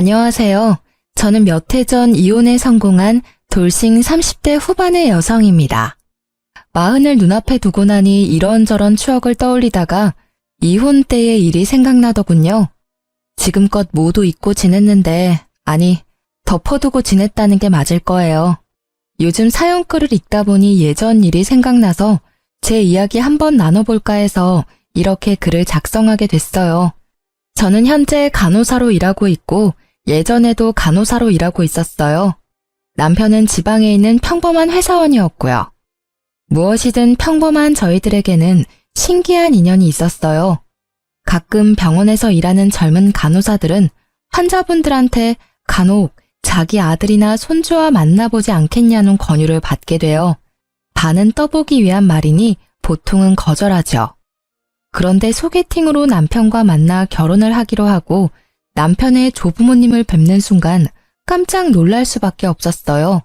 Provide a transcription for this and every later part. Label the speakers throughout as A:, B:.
A: 안녕하세요. 저는 몇 해 전 이혼에 성공한 돌싱 30대 후반의 여성입니다. 마흔을 눈앞에 두고 나니 이런저런 추억을 떠올리다가 이혼 때의 일이 생각나더군요. 지금껏 모두 잊고 지냈는데, 아니, 덮어두고 지냈다는 게 맞을 거예요. 요즘 사연글을 읽다 보니 예전 일이 생각나서 제 이야기 한번 나눠볼까 해서 이렇게 글을 작성하게 됐어요. 저는 현재 간호사로 일하고 있고 예전에도 간호사로 일하고 있었어요. 남편은 지방에 있는 평범한 회사원이었고요. 무엇이든 평범한 저희들에게는 신기한 인연이 있었어요. 가끔 병원에서 일하는 젊은 간호사들은 환자분들한테 간혹 자기 아들이나 손주와 만나보지 않겠냐는 권유를 받게 돼요. 반은 떠보기 위한 말이니 보통은 거절하죠. 그런데 소개팅으로 남편과 만나 결혼을 하기로 하고 남편의 조부모님을 뵙는 순간 깜짝 놀랄 수밖에 없었어요.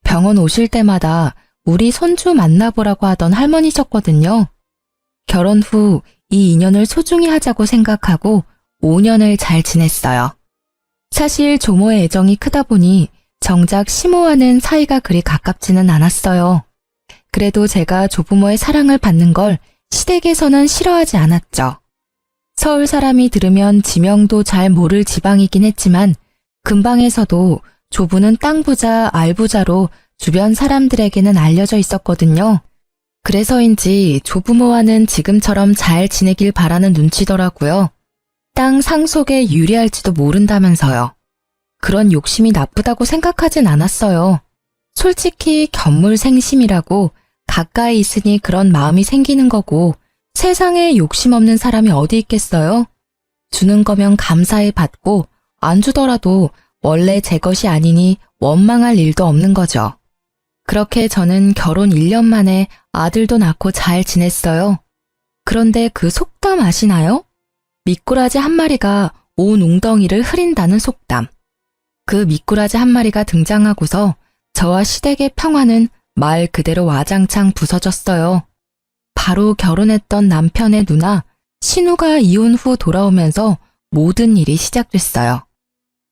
A: 병원 오실 때마다 우리 손주 만나보라고 하던 할머니셨거든요. 결혼 후 이 인연을 소중히 하자고 생각하고 5년을 잘 지냈어요. 사실 조모의 애정이 크다 보니 정작 시모와는 사이가 그리 가깝지는 않았어요. 그래도 제가 조부모의 사랑을 받는 걸 시댁에서는 싫어하지 않았죠. 서울 사람이 들으면 지명도 잘 모를 지방이긴 했지만 근방에서도 조부는 땅 부자, 알 부자로 주변 사람들에게는 알려져 있었거든요. 그래서인지 조부모와는 지금처럼 잘 지내길 바라는 눈치더라고요. 땅 상속에 유리할지도 모른다면서요. 그런 욕심이 나쁘다고 생각하진 않았어요. 솔직히 견물생심이라고 가까이 있으니 그런 마음이 생기는 거고 세상에 욕심 없는 사람이 어디 있겠어요? 주는 거면 감사히 받고 안 주더라도 원래 제 것이 아니니 원망할 일도 없는 거죠. 그렇게 저는 결혼 1년 만에 아들도 낳고 잘 지냈어요. 그런데 그 속담 아시나요? 미꾸라지 한 마리가 온 웅덩이를 흐린다는 속담. 그 미꾸라지 한 마리가 등장하고서 저와 시댁의 평화는 말 그대로 와장창 부서졌어요. 바로 결혼했던 남편의 누나 신우가 이혼 후 돌아오면서 모든 일이 시작됐어요.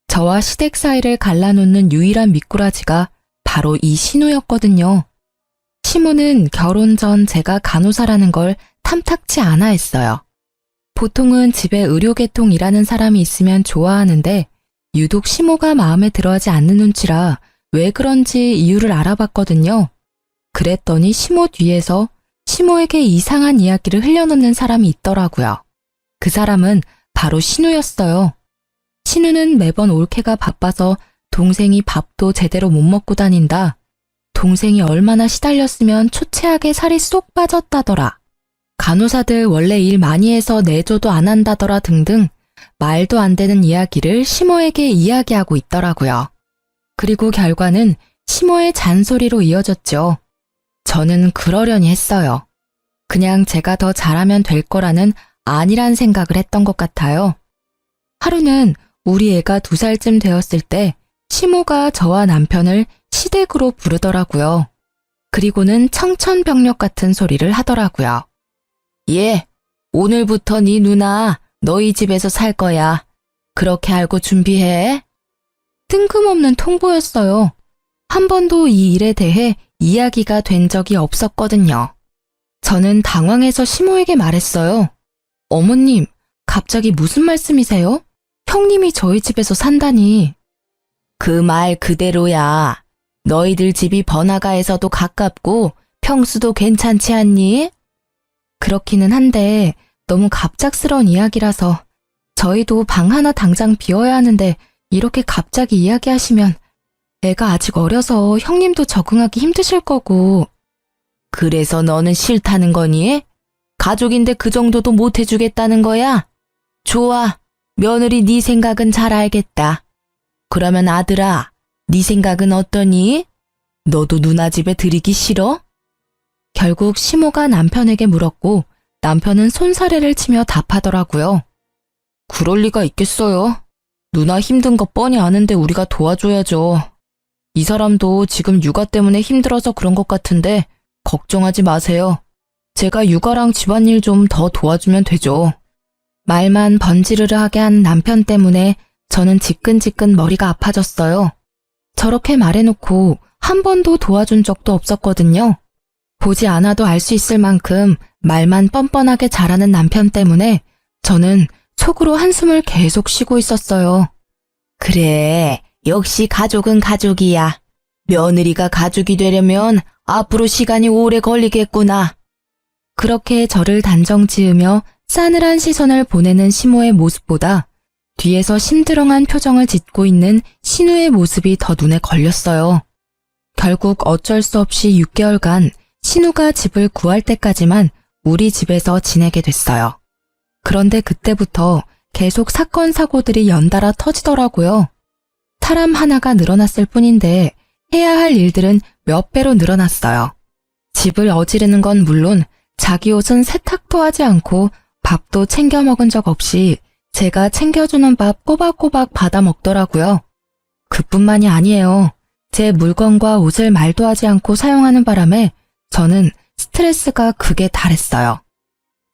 A: 저와 시댁 사이를 갈라놓는 유일한 미꾸라지가 바로 이 신우였거든요. 시모는 결혼 전 제가 간호사라는 걸 탐탁치 않아 했어요. 보통은 집에 의료계통 일하는 사람이 있으면 좋아하는데 유독 시모가 마음에 들어하지 않는 눈치라 왜 그런지 이유를 알아봤거든요. 그랬더니 시모 뒤에서 시모에게 이상한 이야기를 흘려놓는 사람이 있더라고요. 그 사람은 바로 신우였어요. 신우는 매번 올케가 바빠서 동생이 밥도 제대로 못 먹고 다닌다. 동생이 얼마나 시달렸으면 초췌하게 살이 쏙 빠졌다더라. 간호사들 원래 일 많이 해서 내조도 안 한다더라 등등 말도 안 되는 이야기를 시모에게 이야기하고 있더라고요. 그리고 결과는 시모의 잔소리로 이어졌죠. 저는 그러려니 했어요. 그냥 제가 더 잘하면 될 거라는 안일한 생각을 했던 것 같아요. 하루는 우리 애가 2살쯤 되었을 때 시모가 저와 남편을 시댁으로 부르더라고요. 그리고는 청천벽력 같은 소리를 하더라고요. 예, 오늘부터 네 누나 너희 집에서 살 거야. 그렇게 알고 준비해. 뜬금없는 통보였어요. 한 번도 이 일에 대해 이야기가 된 적이 없었거든요. 저는 당황해서 시모에게 말했어요. 어머님, 갑자기 무슨 말씀이세요? 형님이 저희 집에서 산다니. 그 말 그대로야. 너희들 집이 번화가에서도 가깝고 평수도 괜찮지 않니? 그렇기는 한데 너무 갑작스러운 이야기라서 저희도 방 하나 당장 비워야 하는데 이렇게 갑자기 이야기하시면 애가 아직 어려서 형님도 적응하기 힘드실 거고. 그래서 너는 싫다는 거니? 가족인데 그 정도도 못 해주겠다는 거야? 좋아. 며느리 네 생각은 잘 알겠다. 그러면 아들아, 네 생각은 어떠니? 너도 누나 집에 들이기 싫어? 결국 시모가 남편에게 물었고 남편은 손사래를 치며 답하더라고요. 그럴 리가 있겠어요. 누나 힘든 거 뻔히 아는데 우리가 도와줘야죠. 이 사람도 지금 육아 때문에 힘들어서 그런 것 같은데 걱정하지 마세요. 제가 육아랑 집안일 좀 더 도와주면 되죠. 말만 번지르르하게 한 남편 때문에 저는 지끈지끈 머리가 아파졌어요. 저렇게 말해놓고 한 번도 도와준 적도 없었거든요. 보지 않아도 알 수 있을 만큼 말만 뻔뻔하게 잘하는 남편 때문에 저는 속으로 한숨을 계속 쉬고 있었어요. 그래, 역시 가족은 가족이야. 며느리가 가족이 되려면 앞으로 시간이 오래 걸리겠구나. 그렇게 저를 단정 지으며 싸늘한 시선을 보내는 시모의 모습보다 뒤에서 심드렁한 표정을 짓고 있는 신우의 모습이 더 눈에 걸렸어요. 결국 어쩔 수 없이 6개월간 신우가 집을 구할 때까지만 우리 집에서 지내게 됐어요. 그런데 그때부터 계속 사건 사고들이 연달아 터지더라고요. 사람 하나가 늘어났을 뿐인데 해야 할 일들은 몇 배로 늘어났어요. 집을 어지르는 건 물론 자기 옷은 세탁도 하지 않고 밥도 챙겨 먹은 적 없이 제가 챙겨주는 밥 꼬박꼬박 받아 먹더라고요. 그뿐만이 아니에요. 제 물건과 옷을 말도 하지 않고 사용하는 바람에 저는 스트레스가 극에 달했어요.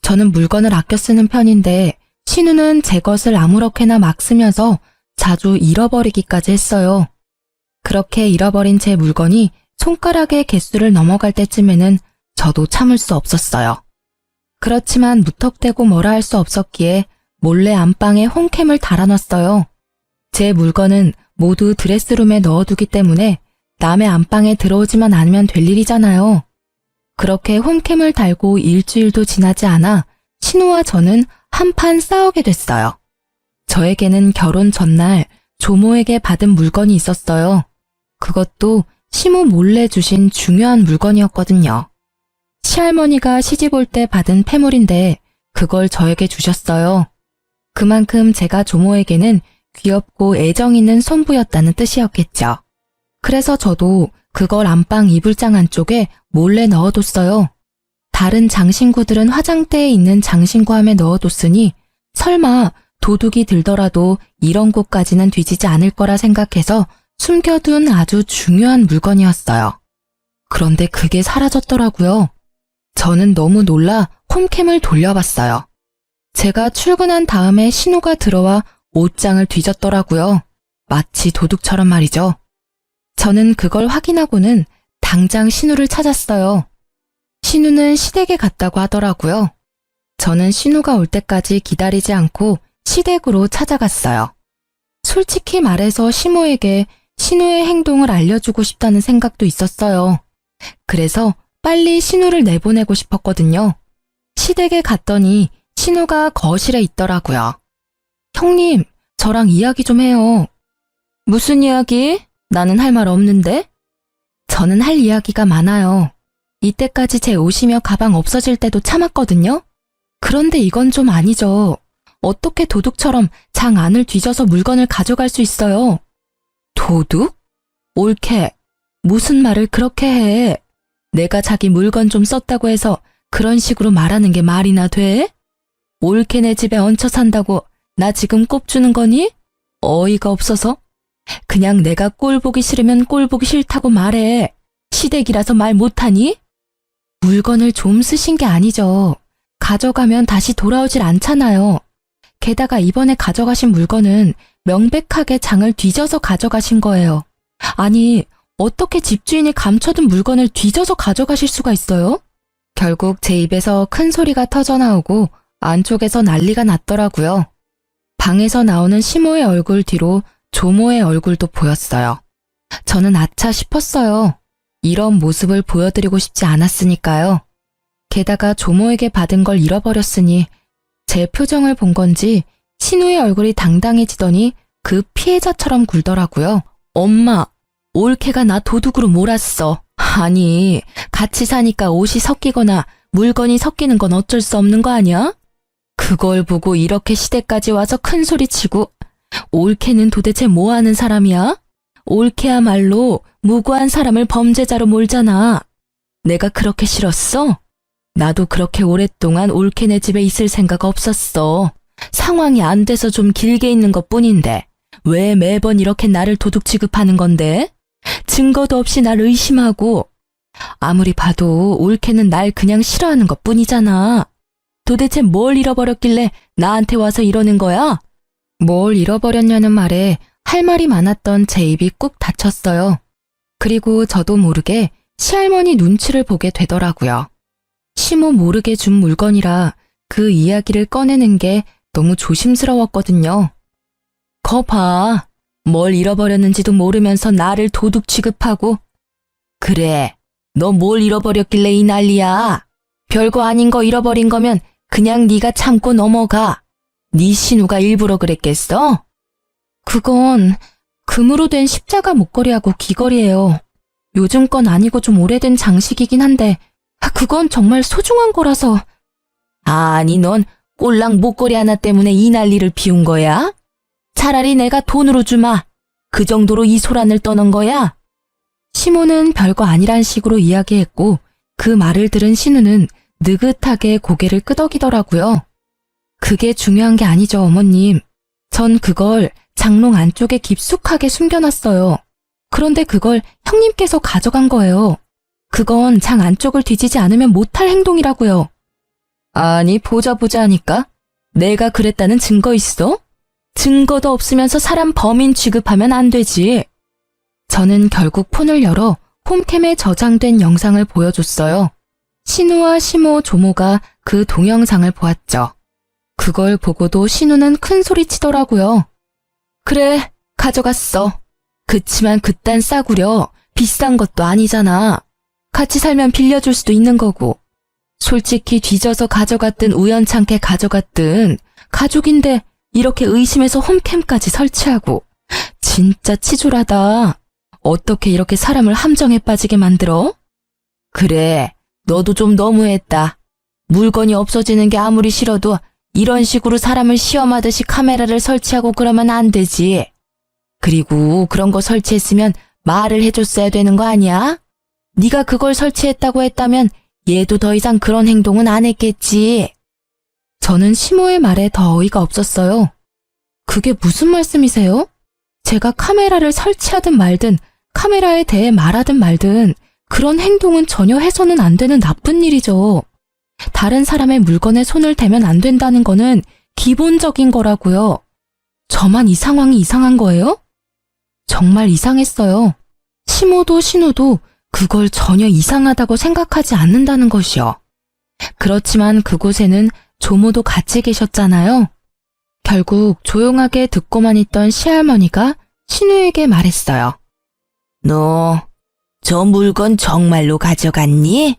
A: 저는 물건을 아껴 쓰는 편인데 신우는 제 것을 아무렇게나 막 쓰면서 자주 잃어버리기까지 했어요. 그렇게 잃어버린 제 물건이 손가락의 개수를 넘어갈 때쯤에는 저도 참을 수 없었어요. 그렇지만 무턱대고 뭐라 할 수 없었기에 몰래 안방에 홈캠을 달아놨어요. 제 물건은 모두 드레스룸에 넣어두기 때문에 남의 안방에 들어오지만 않으면 될 일이잖아요. 그렇게 홈캠을 달고 일주일도 지나지 않아 신우와 저는 한판 싸우게 됐어요. 저에게는 결혼 전날 조모에게 받은 물건이 있었어요. 그것도 시모 몰래 주신 중요한 물건이었거든요. 시할머니가 시집 올 때 받은 패물인데 그걸 저에게 주셨어요. 그만큼 제가 조모에게는 귀엽고 애정 있는 손부였다는 뜻이었겠죠. 그래서 저도 그걸 안방 이불장 안쪽에 몰래 넣어뒀어요. 다른 장신구들은 화장대에 있는 장신구함에 넣어뒀으니 설마 도둑이 들더라도 이런 곳까지는 뒤지지 않을 거라 생각해서 숨겨둔 아주 중요한 물건이었어요. 그런데 그게 사라졌더라고요. 저는 너무 놀라 홈캠을 돌려봤어요. 제가 출근한 다음에 신우가 들어와 옷장을 뒤졌더라고요. 마치 도둑처럼 말이죠. 저는 그걸 확인하고는 당장 신우를 찾았어요. 신우는 시댁에 갔다고 하더라고요. 저는 신우가 올 때까지 기다리지 않고 시댁으로 찾아갔어요. 솔직히 말해서 시모에게 신우의 행동을 알려주고 싶다는 생각도 있었어요. 그래서 빨리 신우를 내보내고 싶었거든요. 시댁에 갔더니 신우가 거실에 있더라고요. 형님, 저랑 이야기 좀 해요. 무슨 이야기? 나는 할 말 없는데? 저는 할 이야기가 많아요. 이때까지 제 옷이며 가방 없어질 때도 참았거든요. 그런데 이건 좀 아니죠. 어떻게 도둑처럼 장 안을 뒤져서 물건을 가져갈 수 있어요? 도둑? 옳게. 무슨 말을 그렇게 해? 내가 자기 물건 좀 썼다고 해서 그런 식으로 말하는 게 말이나 돼? 옳게 내 집에 얹혀 산다고 나 지금 꼽주는 거니? 어이가 없어서? 그냥 내가 꼴 보기 싫으면 꼴 보기 싫다고 말해. 시댁이라서 말 못하니? 물건을 좀 쓰신 게 아니죠. 가져가면 다시 돌아오질 않잖아요. 게다가 이번에 가져가신 물건은 명백하게 장을 뒤져서 가져가신 거예요. 아니, 어떻게 집주인이 감춰둔 물건을 뒤져서 가져가실 수가 있어요? 결국 제 입에서 큰 소리가 터져나오고 안쪽에서 난리가 났더라고요. 방에서 나오는 시모의 얼굴 뒤로 조모의 얼굴도 보였어요. 저는 아차 싶었어요. 이런 모습을 보여드리고 싶지 않았으니까요. 게다가 조모에게 받은 걸 잃어버렸으니 제 표정을 본 건지 신우의 얼굴이 당당해지더니 그 피해자처럼 굴더라고요. 엄마, 올케가 나 도둑으로 몰았어. 아니, 같이 사니까 옷이 섞이거나 물건이 섞이는 건 어쩔 수 없는 거 아니야? 그걸 보고 이렇게 시댁까지 와서 큰 소리치고 올케는 도대체 뭐 하는 사람이야? 올케야말로 무고한 사람을 범죄자로 몰잖아. 내가 그렇게 싫었어? 나도 그렇게 오랫동안 올케네 집에 있을 생각 없었어. 상황이 안 돼서 좀 길게 있는 것뿐인데 왜 매번 이렇게 나를 도둑 취급하는 건데? 증거도 없이 날 의심하고 아무리 봐도 올케는 날 그냥 싫어하는 것뿐이잖아. 도대체 뭘 잃어버렸길래 나한테 와서 이러는 거야? 뭘 잃어버렸냐는 말에 할 말이 많았던 제 입이 꾹 닫혔어요. 그리고 저도 모르게 시할머니 눈치를 보게 되더라고요. 시모 모르게 준 물건이라 그 이야기를 꺼내는 게 너무 조심스러웠거든요. 거 봐. 뭘 잃어버렸는지도 모르면서 나를 도둑 취급하고. 그래, 너 뭘 잃어버렸길래 이 난리야. 별거 아닌 거 잃어버린 거면 그냥 네가 참고 넘어가. 네 신우가 일부러 그랬겠어? 그건 금으로 된 십자가 목걸이하고 귀걸이에요. 요즘 건 아니고 좀 오래된 장식이긴 한데 그건 정말 소중한 거라서. 아니, 넌 꼴랑 목걸이 하나 때문에 이 난리를 피운 거야? 차라리 내가 돈으로 주마. 그 정도로 이 소란을 떠는 거야? 시모는 별거 아니란 식으로 이야기했고 그 말을 들은 신우는 느긋하게 고개를 끄덕이더라고요. 그게 중요한 게 아니죠, 어머님. 전 그걸 장롱 안쪽에 깊숙하게 숨겨놨어요. 그런데 그걸 형님께서 가져간 거예요. 그건 장 안쪽을 뒤지지 않으면 못할 행동이라고요. 아니, 보자 하니까? 내가 그랬다는 증거 있어? 증거도 없으면서 사람 범인 취급하면 안 되지. 저는 결국 폰을 열어 홈캠에 저장된 영상을 보여줬어요. 신우와 시모, 조모가 그 동영상을 보았죠. 그걸 보고도 신우는 큰 소리 치더라고요. 그래, 가져갔어. 그치만 그딴 싸구려 비싼 것도 아니잖아. 같이 살면 빌려줄 수도 있는 거고. 솔직히 뒤져서 가져갔든 우연찮게 가져갔든 가족인데 이렇게 의심해서 홈캠까지 설치하고. 진짜 치졸하다. 어떻게 이렇게 사람을 함정에 빠지게 만들어? 그래, 너도 좀 너무했다. 물건이 없어지는 게 아무리 싫어도 이런 식으로 사람을 시험하듯이 카메라를 설치하고 그러면 안 되지. 그리고 그런 거 설치했으면 말을 해줬어야 되는 거 아니야? 네가 그걸 설치했다고 했다면 얘도 더 이상 그런 행동은 안 했겠지. 저는 시모의 말에 더 어이가 없었어요. 그게 무슨 말씀이세요? 제가 카메라를 설치하든 말든 카메라에 대해 말하든 말든 그런 행동은 전혀 해서는 안 되는 나쁜 일이죠. 다른 사람의 물건에 손을 대면 안 된다는 거는 기본적인 거라고요. 저만 이 상황이 이상한 거예요? 정말 이상했어요. 시모도 신우도 그걸 전혀 이상하다고 생각하지 않는다는 것이요. 그렇지만 그곳에는 조모도 같이 계셨잖아요. 결국 조용하게 듣고만 있던 시할머니가 신우에게 말했어요. 너, 저 물건 정말로 가져갔니?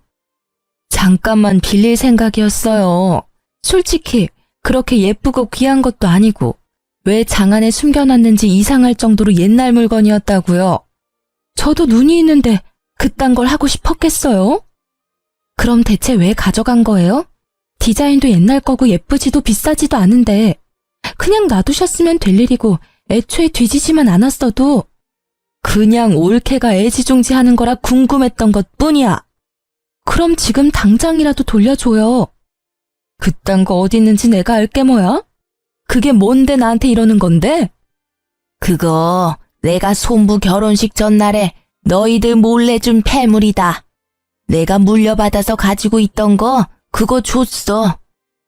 A: 잠깐만 빌릴 생각이었어요. 솔직히 그렇게 예쁘고 귀한 것도 아니고 왜 장 안에 숨겨놨는지 이상할 정도로 옛날 물건이었다고요. 저도 눈이 있는데 그딴 걸 하고 싶었겠어요? 그럼 대체 왜 가져간 거예요? 디자인도 옛날 거고 예쁘지도 비싸지도 않은데 그냥 놔두셨으면 될 일이고 애초에 뒤지지만 않았어도 그냥 올케가 애지중지하는 거라 궁금했던 것뿐이야. 그럼 지금 당장이라도 돌려줘요. 그딴 거 어디 있는지 내가 알게 뭐야? 그게 뭔데 나한테 이러는 건데? 그거 내가 손부 결혼식 전날에 너희들 몰래 준 폐물이다. 내가 물려받아서 가지고 있던 거 그거 줬어.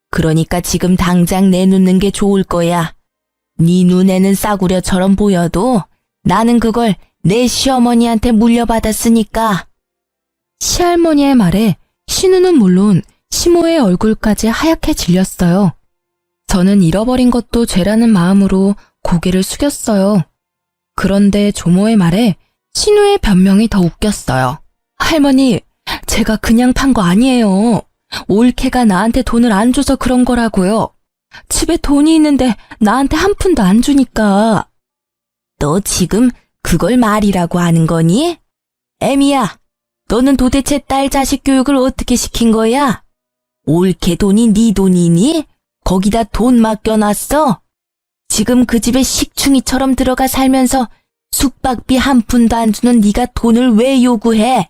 A: 그러니까 지금 당장 내놓는 게 좋을 거야. 네 눈에는 싸구려처럼 보여도 나는 그걸 내 시어머니한테 물려받았으니까. 시할머니의 말에 신우는 물론 시모의 얼굴까지 하얗게 질렸어요. 저는 잃어버린 것도 죄라는 마음으로 고개를 숙였어요. 그런데 조모의 말에 신우의 변명이 더 웃겼어요. 할머니, 제가 그냥 판 거 아니에요. 올케가 나한테 돈을 안 줘서 그런 거라고요. 집에 돈이 있는데 나한테 한 푼도 안 주니까. 너 지금 그걸 말이라고 하는 거니? 애미야, 너는 도대체 딸 자식 교육을 어떻게 시킨 거야? 올케 돈이 네 돈이니? 거기다 돈 맡겨놨어? 지금 그 집에 식충이처럼 들어가 살면서 숙박비 한 푼도 안 주는 네가 돈을 왜 요구해?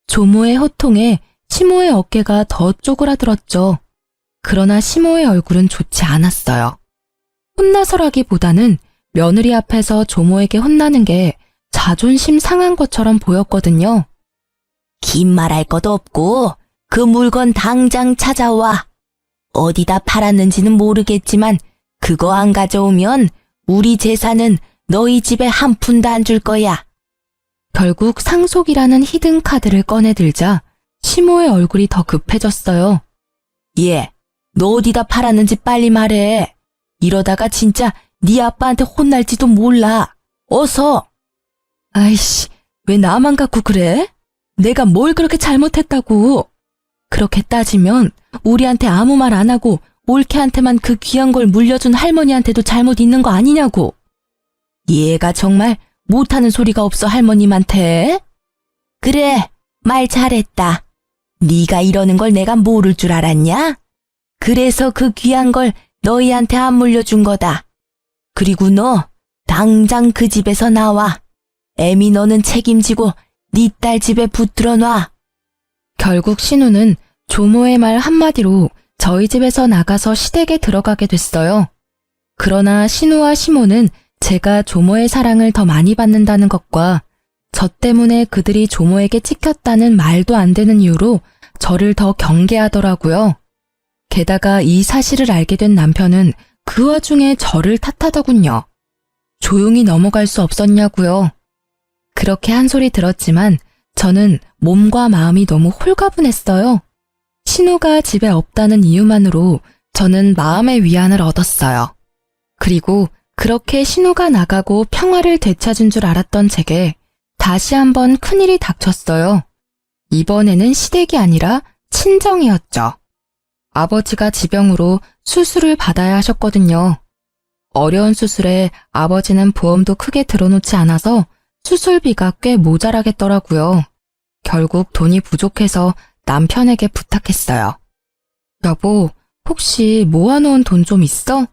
A: 조모의 호통에 시모의 어깨가 더 쪼그라들었죠. 그러나 시모의 얼굴은 좋지 않았어요. 혼나서라기보다는 며느리 앞에서 조모에게 혼나는 게 자존심 상한 것처럼 보였거든요. 긴 말할 것도 없고 그 물건 당장 찾아와. 어디다 팔았는지는 모르겠지만
B: 그거 안 가져오면 우리 재산은 너희 집에 한 푼도 안 줄 거야.
A: 결국 상속이라는 히든 카드를 꺼내들자 시모의 얼굴이 더 급해졌어요.
B: 얘, 너 어디다 팔았는지 빨리 말해. 이러다가 진짜 네 아빠한테 혼날지도 몰라. 어서.
A: 아이씨, 왜 나만 갖고 그래? 내가 뭘 그렇게 잘못했다고. 그렇게 따지면 우리한테 아무 말 안 하고 올케한테만 그 귀한 걸 물려준 할머니한테도 잘못 있는 거 아니냐고.
B: 얘가 정말 못하는 소리가 없어 할머님한테. 그래, 말 잘했다. 네가 이러는 걸 내가 모를 줄 알았냐? 그래서 그 귀한 걸 너희한테 안 물려준 거다. 그리고 너 당장 그 집에서 나와. 애미 너는 책임지고 네 딸 집에 붙들어 놔.
A: 결국 신우는 조모의 말 한마디로 저희 집에서 나가서 시댁에 들어가게 됐어요. 그러나 신우와 시모는 제가 조모의 사랑을 더 많이 받는다는 것과 저 때문에 그들이 조모에게 찍혔다는 말도 안 되는 이유로 저를 더 경계하더라고요. 게다가 이 사실을 알게 된 남편은 그 와중에 저를 탓하더군요. 조용히 넘어갈 수 없었냐고요. 그렇게 한 소리 들었지만 저는 몸과 마음이 너무 홀가분했어요. 신우가 집에 없다는 이유만으로 저는 마음의 위안을 얻었어요. 그리고 그렇게 신우가 나가고 평화를 되찾은 줄 알았던 제게 다시 한번 큰일이 닥쳤어요. 이번에는 시댁이 아니라 친정이었죠. 아버지가 지병으로 수술을 받아야 하셨거든요. 어려운 수술에 아버지는 보험도 크게 들어놓지 않아서 수술비가 꽤 모자라겠더라고요. 결국 돈이 부족해서 남편에게 부탁했어요. 여보, 혹시 모아놓은 돈 좀 있어?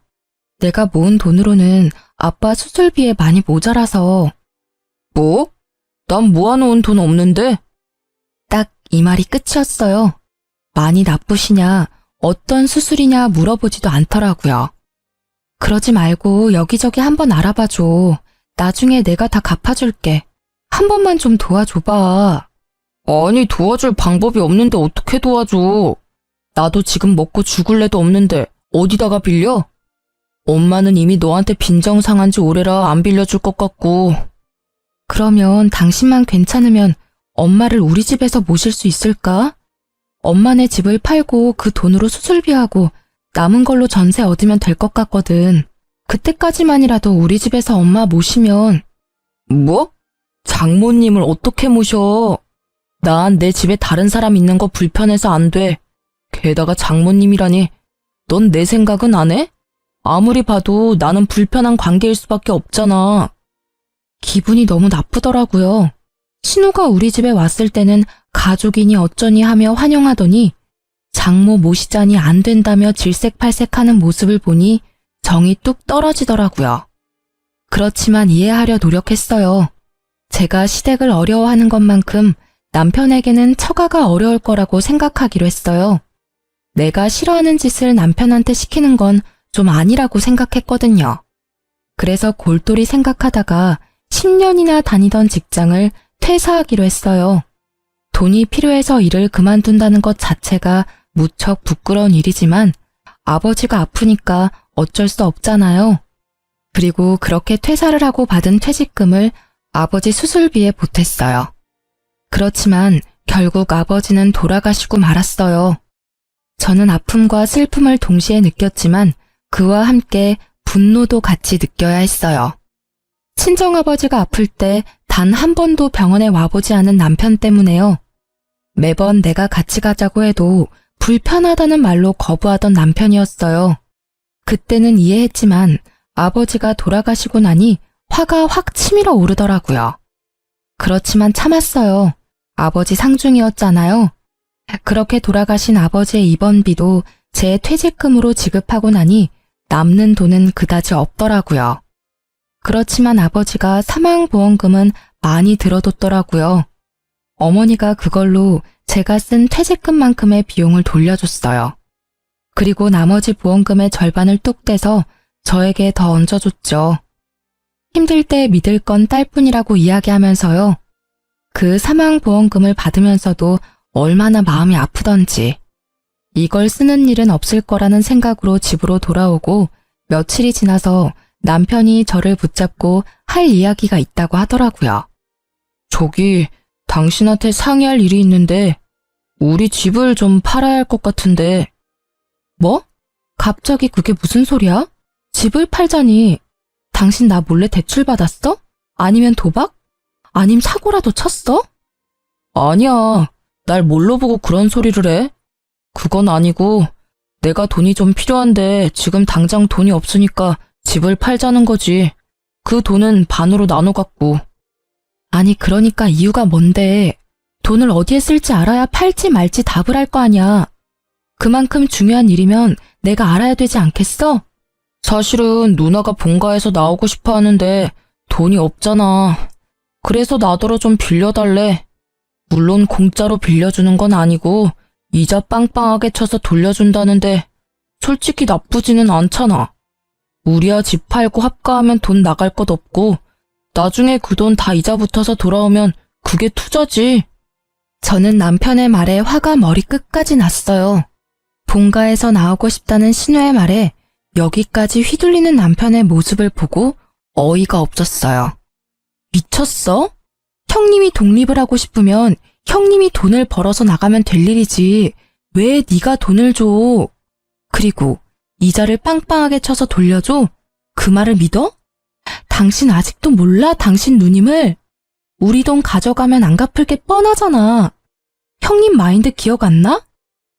A: 내가 모은 돈으로는 아빠 수술비에 많이 모자라서.
B: 뭐? 난 모아놓은 돈 없는데?
A: 딱 이 말이 끝이었어요. 많이 나쁘시냐, 어떤 수술이냐 물어보지도 않더라고요. 그러지 말고 여기저기 한번 알아봐줘. 나중에 내가 다 갚아줄게. 한 번만 좀 도와줘봐.
B: 아니, 도와줄 방법이 없는데 어떻게 도와줘? 나도 지금 먹고 죽을 애도 없는데 어디다가 빌려? 엄마는 이미 너한테 빈정 상한 지 오래라 안 빌려줄 것 같고.
A: 그러면 당신만 괜찮으면 엄마를 우리 집에서 모실 수 있을까? 엄마네 집을 팔고 그 돈으로 수술비하고 남은 걸로 전세 얻으면 될 것 같거든. 그때까지만이라도 우리 집에서 엄마 모시면.
B: 뭐? 장모님을 어떻게 모셔? 난 내 집에 다른 사람 있는 거 불편해서 안 돼. 게다가 장모님이라니. 넌 내 생각은 안 해? 아무리 봐도 나는 불편한 관계일 수밖에 없잖아.
A: 기분이 너무 나쁘더라고요. 신우가 우리 집에 왔을 때는 가족이니 어쩌니 하며 환영하더니 장모 모시자니 안 된다며 질색팔색하는 모습을 보니 정이 뚝 떨어지더라고요. 그렇지만 이해하려 노력했어요. 제가 시댁을 어려워하는 것만큼 남편에게는 처가가 어려울 거라고 생각하기로 했어요. 내가 싫어하는 짓을 남편한테 시키는 건 좀 아니라고 생각했거든요. 그래서 골똘히 생각하다가 10년이나 다니던 직장을 퇴사하기로 했어요. 돈이 필요해서 일을 그만둔다는 것 자체가 무척 부끄러운 일이지만 아버지가 아프니까 어쩔 수 없잖아요. 그리고 그렇게 퇴사를 하고 받은 퇴직금을 아버지 수술비에 보탰어요. 그렇지만 결국 아버지는 돌아가시고 말았어요. 저는 아픔과 슬픔을 동시에 느꼈지만 그와 함께 분노도 같이 느껴야 했어요. 친정아버지가 아플 때 단 한 번도 병원에 와보지 않은 남편 때문에요. 매번 내가 같이 가자고 해도 불편하다는 말로 거부하던 남편이었어요. 그때는 이해했지만 아버지가 돌아가시고 나니 화가 확 치밀어 오르더라고요. 그렇지만 참았어요. 아버지 상중이었잖아요. 그렇게 돌아가신 아버지의 입원비도 제 퇴직금으로 지급하고 나니 남는 돈은 그다지 없더라고요. 그렇지만 아버지가 사망보험금은 많이 들어뒀더라고요. 어머니가 그걸로 제가 쓴 퇴직금만큼의 비용을 돌려줬어요. 그리고 나머지 보험금의 절반을 뚝 떼서 저에게 더 얹어줬죠. 힘들 때 믿을 건 딸뿐이라고 이야기하면서요. 그 사망보험금을 받으면서도 얼마나 마음이 아프던지. 이걸 쓰는 일은 없을 거라는 생각으로 집으로 돌아오고 며칠이 지나서 남편이 저를 붙잡고 할 이야기가 있다고 하더라고요. 저기, 당신한테 상의할 일이 있는데, 우리 집을 좀 팔아야 할 것 같은데. 뭐? 갑자기 그게 무슨 소리야? 집을 팔자니. 당신 나 몰래 대출받았어? 아니면 도박? 아님 사고라도 쳤어? 아니야. 날 뭘로 보고 그런 소리를 해? 그건 아니고, 내가 돈이 좀 필요한데 지금 당장 돈이 없으니까 집을 팔자는 거지. 그 돈은 반으로 나눠 갖고. 아니, 그러니까 이유가 뭔데? 돈을 어디에 쓸지 알아야 팔지 말지 답을 할 거 아니야. 그만큼 중요한 일이면 내가 알아야 되지 않겠어? 사실은 누나가 본가에서 나오고 싶어 하는데 돈이 없잖아. 그래서 나더러 좀 빌려달래. 물론 공짜로 빌려주는 건 아니고 이자 빵빵하게 쳐서 돌려준다는데 솔직히 나쁘지는 않잖아. 우리야 집 팔고 합가하면 돈 나갈 것 없고 나중에 그 돈 다 이자 붙어서 돌아오면 그게 투자지. 저는 남편의 말에 화가 머리끝까지 났어요. 본가에서 나오고 싶다는 신우의 말에 여기까지 휘둘리는 남편의 모습을 보고 어이가 없었어요. 미쳤어? 형님이 독립을 하고 싶으면 형님이 돈을 벌어서 나가면 될 일이지. 왜 네가 돈을 줘? 그리고 이자를 빵빵하게 쳐서 돌려줘? 그 말을 믿어? 당신 아직도 몰라, 당신 누님을? 우리 돈 가져가면 안 갚을 게 뻔하잖아. 형님 마인드 기억 안 나?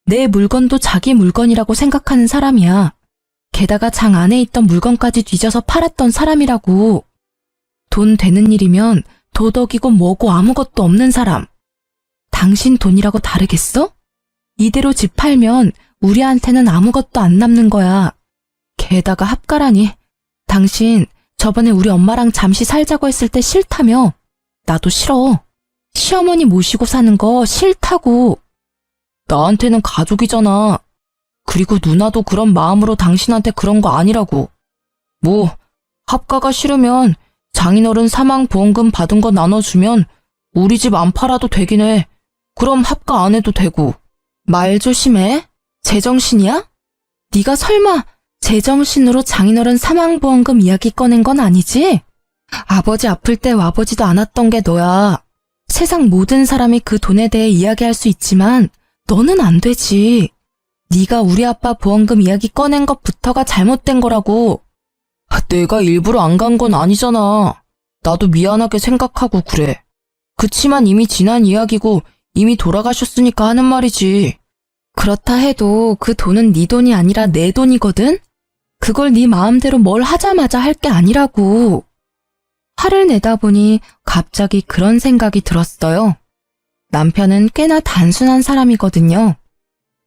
A: 내 물건도 자기 물건이라고 생각하는 사람이야. 게다가 장 안에 있던 물건까지 뒤져서 팔았던 사람이라고. 돈 되는 일이면 도덕이고 뭐고 아무것도 없는 사람. 당신 돈이라고 다르겠어? 이대로 집 팔면 우리한테는 아무것도 안 남는 거야. 게다가 합가라니. 당신 저번에 우리 엄마랑 잠시 살자고 했을 때 싫다며. 나도 싫어. 시어머니 모시고 사는 거 싫다고. 나한테는 가족이잖아. 그리고 누나도 그런 마음으로 당신한테 그런 거 아니라고. 뭐 합가가 싫으면 장인어른 사망보험금 받은 거 나눠주면 우리 집 안 팔아도 되긴 해. 그럼 합가 안 해도 되고. 말 조심해. 제정신이야? 네가 설마 제정신으로 장인어른 사망보험금 이야기 꺼낸 건 아니지? 아버지 아플 때 와보지도 않았던 게 너야. 세상 모든 사람이 그 돈에 대해 이야기할 수 있지만 너는 안 되지. 네가 우리 아빠 보험금 이야기 꺼낸 것부터가 잘못된 거라고. 내가 일부러 안 간 건 아니잖아. 나도 미안하게 생각하고 그래. 그치만 이미 지난 이야기고 이미 돌아가셨으니까 하는 말이지. 그렇다 해도 그 돈은 네 돈이 아니라 내 돈이거든? 그걸 네 마음대로 뭘 하자마자 할 게 아니라고. 화를 내다 보니 갑자기 그런 생각이 들었어요. 남편은 꽤나 단순한 사람이거든요.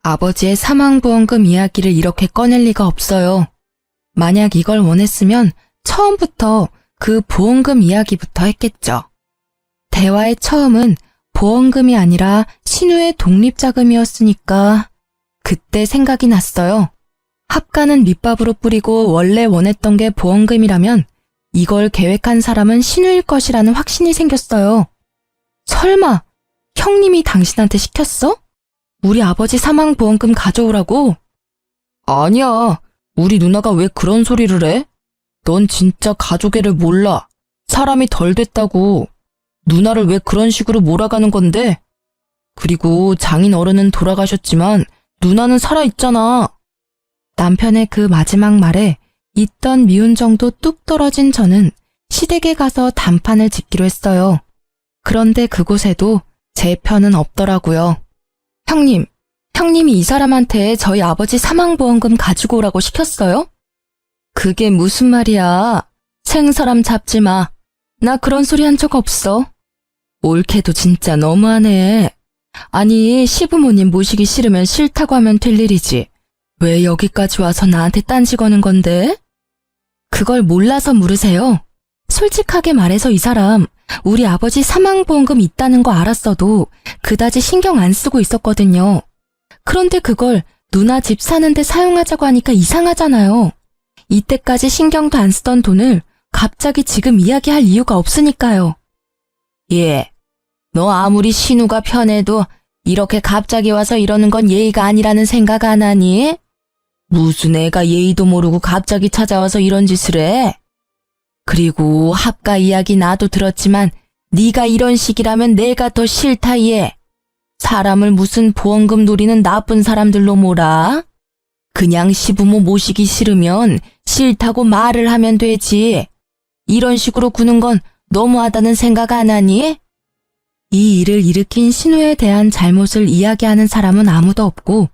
A: 아버지의 사망보험금 이야기를 이렇게 꺼낼 리가 없어요. 만약 이걸 원했으면 처음부터 그 보험금 이야기부터 했겠죠. 대화의 처음은 보험금이 아니라 신우의 독립자금이었으니까 그때 생각이 났어요. 합가는 밑밥으로 뿌리고 원래 원했던 게 보험금이라면 이걸 계획한 사람은 신우일 것이라는 확신이 생겼어요. 설마 형님이 당신한테 시켰어? 우리 아버지 사망보험금 가져오라고? 아니야. 우리 누나가 왜 그런 소리를 해? 넌 진짜 가족애를 몰라. 사람이 덜 됐다고. 누나를 왜 그런 식으로 몰아가는 건데? 그리고 장인 어른은 돌아가셨지만 누나는 살아있잖아. 남편의 그 마지막 말에 있던 미운 정도 뚝 떨어진 저는 시댁에 가서 단판을 짓기로 했어요. 그런데 그곳에도 제 편은 없더라고요. 형님이 이 사람한테 저희 아버지 사망보험금 가지고 오라고 시켰어요? 그게 무슨 말이야. 생사람 잡지 마. 나 그런 소리 한 적 없어. 옳게도 진짜 너무하네. 아니, 시부모님 모시기 싫으면 싫다고 하면 될 일이지. 왜 여기까지 와서 나한테 딴지 거는 건데? 그걸 몰라서 물으세요. 솔직하게 말해서 이 사람 우리 아버지 사망보험금 있다는 거 알았어도 그다지 신경 안 쓰고 있었거든요. 그런데 그걸 누나 집 사는데 사용하자고 하니까 이상하잖아요. 이때까지 신경도 안 쓰던 돈을 갑자기 지금 이야기할 이유가 없으니까요. 예, 너 아무리 신우가 편해도 이렇게 갑자기 와서 이러는 건 예의가 아니라는 생각 안 하니?
B: 무슨 애가 예의도 모르고 갑자기 찾아와서 이런 짓을 해? 그리고 합가 이야기 나도 들었지만 네가 이런 식이라면 내가 더 싫다 얘. 사람을 무슨 보험금 노리는 나쁜 사람들로 몰아? 그냥 시부모 모시기 싫으면 싫다고 말을 하면 되지. 이런 식으로 구는 건 너무하다는 생각 안 하니?
A: 이 일을 일으킨 신우에 대한 잘못을 이야기하는 사람은 아무도 없고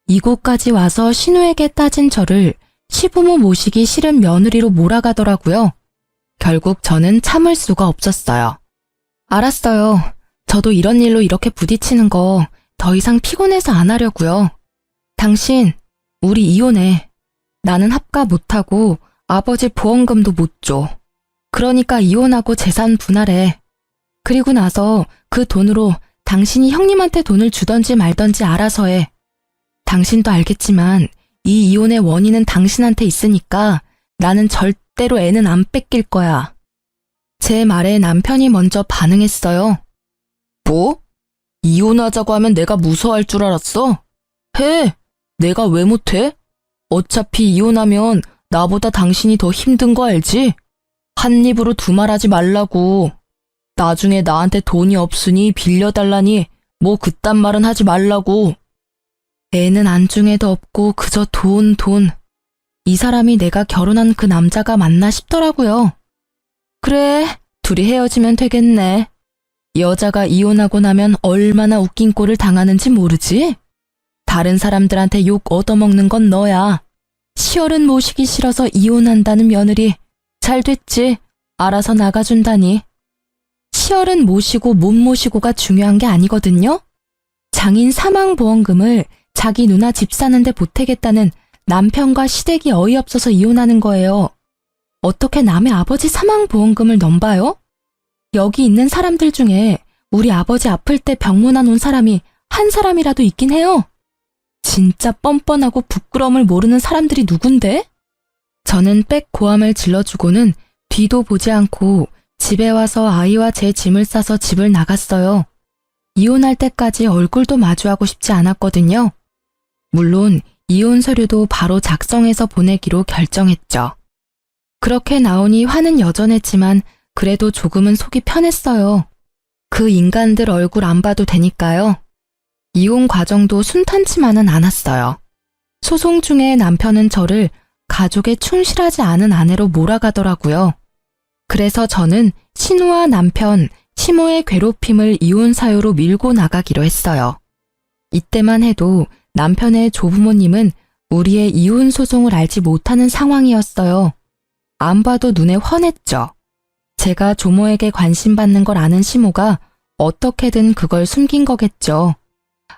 A: 이곳까지 와서 신우에게 따진 저를 시부모 모시기 싫은 며느리로 몰아가더라고요. 결국 저는 참을 수가 없었어요. 알았어요. 저도 이런 일로 이렇게 부딪히는 거 더 이상 피곤해서 안 하려고요. 당신, 우리 이혼해. 나는 합가 못하고 아버지 보험금도 못 줘. 그러니까 이혼하고 재산 분할해. 그리고 나서 그 돈으로 당신이 형님한테 돈을 주던지 말던지 알아서 해. 당신도 알겠지만 이 이혼의 원인은 당신한테 있으니까 나는 절대로 애는 안 뺏길 거야. 제 말에 남편이 먼저 반응했어요. 뭐? 이혼하자고 하면 내가 무서워할 줄 알았어? 해! 내가 왜 못해? 어차피 이혼하면 나보다 당신이 더 힘든 거 알지? 한 입으로 두 말하지 말라고. 나중에 나한테 돈이 없으니 빌려달라니 뭐 그딴 말은 하지 말라고. 애는 안중에도 없고 그저 돈. 이 사람이 내가 결혼한 그 남자가 맞나 싶더라고요. 그래, 둘이 헤어지면 되겠네. 여자가 이혼하고 나면 얼마나 웃긴 꼴을 당하는지 모르지? 다른 사람들한테 욕 얻어먹는 건 너야. 시어른 모시기 싫어서 이혼한다는 며느리. 잘 됐지. 알아서 나가준다니. 시어른 모시고 못 모시고가 중요한 게 아니거든요. 장인 사망보험금을 자기 누나 집 사는데 보태겠다는 남편과 시댁이 어이없어서 이혼하는 거예요. 어떻게 남의 아버지 사망보험금을 넘봐요? 여기 있는 사람들 중에 우리 아버지 아플 때 병문안 온 사람이 한 사람이라도 있긴 해요. 진짜 뻔뻔하고 부끄러움을 모르는 사람들이 누군데? 저는 빽 고함을 질러주고는 뒤도 보지 않고 집에 와서 아이와 제 짐을 싸서 집을 나갔어요. 이혼할 때까지 얼굴도 마주하고 싶지 않았거든요. 물론 이혼 서류도 바로 작성해서 보내기로 결정했죠. 그렇게 나오니 화는 여전했지만 그래도 조금은 속이 편했어요. 그 인간들 얼굴 안 봐도 되니까요. 이혼 과정도 순탄치만은 않았어요. 소송 중에 남편은 저를 가족에 충실하지 않은 아내로 몰아가더라고요. 그래서 저는 신우와 남편, 시모의 괴롭힘을 이혼 사유로 밀고 나가기로 했어요. 이때만 해도 남편의 조부모님은 우리의 이혼 소송을 알지 못하는 상황이었어요. 안 봐도 눈에 훤했죠. 제가 조모에게 관심받는 걸 아는 시모가 어떻게든 그걸 숨긴 거겠죠.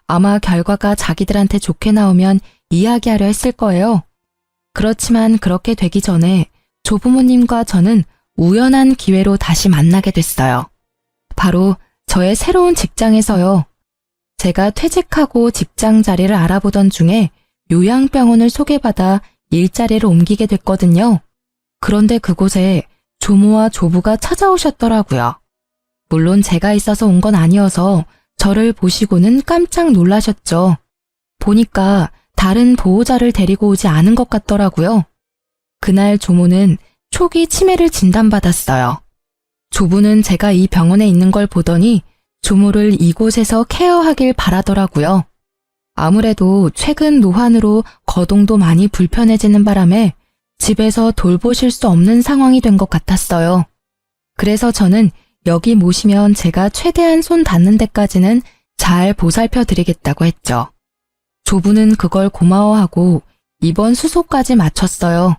A: 아마 결과가 자기들한테 좋게 나오면 이야기하려 했을 거예요. 그렇지만 그렇게 되기 전에 조부모님과 저는 우연한 기회로 다시 만나게 됐어요. 바로 저의 새로운 직장에서요. 제가 퇴직하고 직장 자리를 알아보던 중에 요양병원을 소개받아 일자리를 옮기게 됐거든요. 그런데 그곳에 조모와 조부가 찾아오셨더라고요. 물론 제가 있어서 온 건 아니어서 저를 보시고는 깜짝 놀라셨죠. 보니까 다른 보호자를 데리고 오지 않은 것 같더라고요. 그날 조모는 초기 치매를 진단받았어요. 조부는 제가 이 병원에 있는 걸 보더니 조모를 이곳에서 케어하길 바라더라고요. 아무래도 최근 노환으로 거동도 많이 불편해지는 바람에 집에서 돌보실 수 없는 상황이 된 것 같았어요. 그래서 저는 여기 모시면 제가 최대한 손 닿는 데까지는 잘 보살펴 드리겠다고 했죠. 조부는 그걸 고마워하고 입원 수소까지 마쳤어요.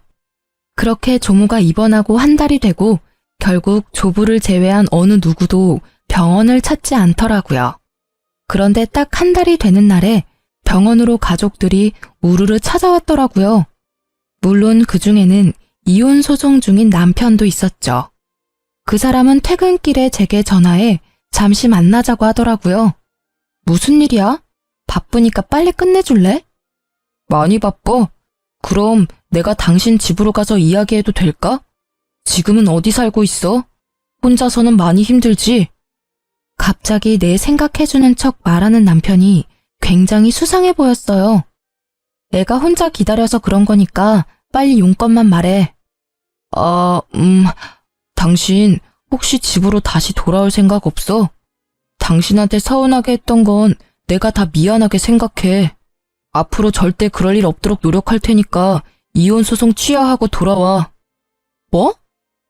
A: 그렇게 조모가 입원하고 한 달이 되고 결국 조부를 제외한 어느 누구도 병원을 찾지 않더라고요. 그런데 딱 한 달이 되는 날에 병원으로 가족들이 우르르 찾아왔더라고요. 물론 그 중에는 이혼 소송 중인 남편도 있었죠. 그 사람은 퇴근길에 제게 전화해 잠시 만나자고 하더라고요. 무슨 일이야? 바쁘니까 빨리 끝내줄래? 많이 바빠? 그럼 내가 당신 집으로 가서 이야기해도 될까? 지금은 어디 살고 있어? 혼자서는 많이 힘들지? 갑자기 내 생각해주는 척 말하는 남편이 굉장히 수상해 보였어요. 애가 혼자 기다려서 그런 거니까 빨리 용건만 말해. 당신 혹시 집으로 다시 돌아올 생각 없어? 당신한테 서운하게 했던 건 내가 다 미안하게 생각해. 앞으로 절대 그럴 일 없도록 노력할 테니까 이혼 소송 취하하고 돌아와. 뭐?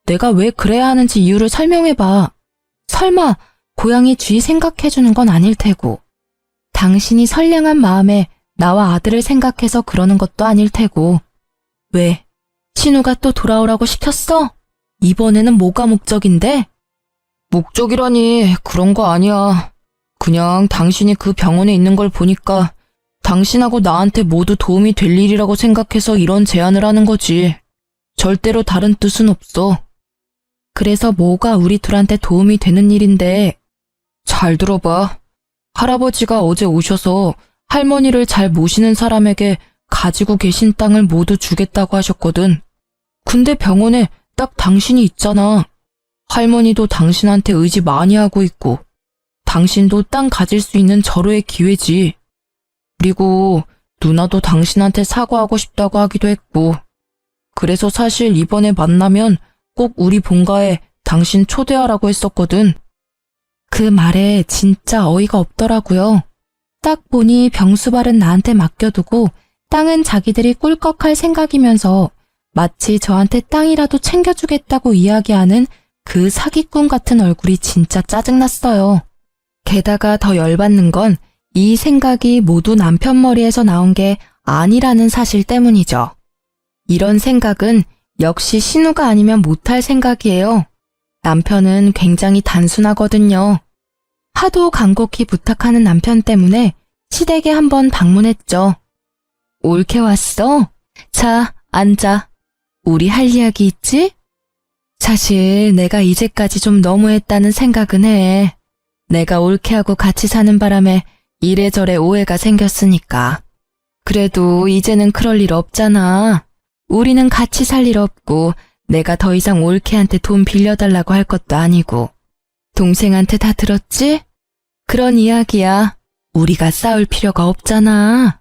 A: 내가 왜 그래야 하는지 이유를 설명해봐. 설마 고양이 쥐 생각해주는 건 아닐 테고. 당신이 선량한 마음에 나와 아들을 생각해서 그러는 것도 아닐 테고. 왜? 신우가 또 돌아오라고 시켰어? 이번에는 뭐가 목적인데? 목적이라니 그런 거 아니야. 그냥 당신이 그 병원에 있는 걸 보니까 당신하고 나한테 모두 도움이 될 일이라고 생각해서 이런 제안을 하는 거지. 절대로 다른 뜻은 없어. 그래서 뭐가 우리 둘한테 도움이 되는 일인데. 잘 들어봐. 할아버지가 어제 오셔서 할머니를 잘 모시는 사람에게 가지고 계신 땅을 모두 주겠다고 하셨거든. 근데 병원에 딱 당신이 있잖아. 할머니도 당신한테 의지 많이 하고 있고 당신도 땅 가질 수 있는 절호의 기회지. 그리고 누나도 당신한테 사과하고 싶다고 하기도 했고. 그래서 사실 이번에 만나면 꼭 우리 본가에 당신 초대하라고 했었거든. 그 말에 진짜 어이가 없더라고요. 딱 보니 병수발은 나한테 맡겨두고 땅은 자기들이 꿀꺽할 생각이면서 마치 저한테 땅이라도 챙겨주겠다고 이야기하는 그 사기꾼 같은 얼굴이 진짜 짜증났어요. 게다가 더 열받는 건 이 생각이 모두 남편 머리에서 나온 게 아니라는 사실 때문이죠. 이런 생각은 역시 신우가 아니면 못할 생각이에요. 남편은 굉장히 단순하거든요. 하도 간곡히 부탁하는 남편 때문에 시댁에 한번 방문했죠. 옳게 왔어? 자, 앉아. 우리 할 이야기 있지? 사실 내가 이제까지 좀 너무했다는 생각은 해. 내가 옳게 하고 같이 사는 바람에 이래저래 오해가 생겼으니까. 그래도 이제는 그럴 일 없잖아. 우리는 같이 살 일 없고 내가 더 이상 올케한테 돈 빌려달라고 할 것도 아니고. 동생한테 다 들었지? 그런 이야기야. 우리가 싸울 필요가 없잖아.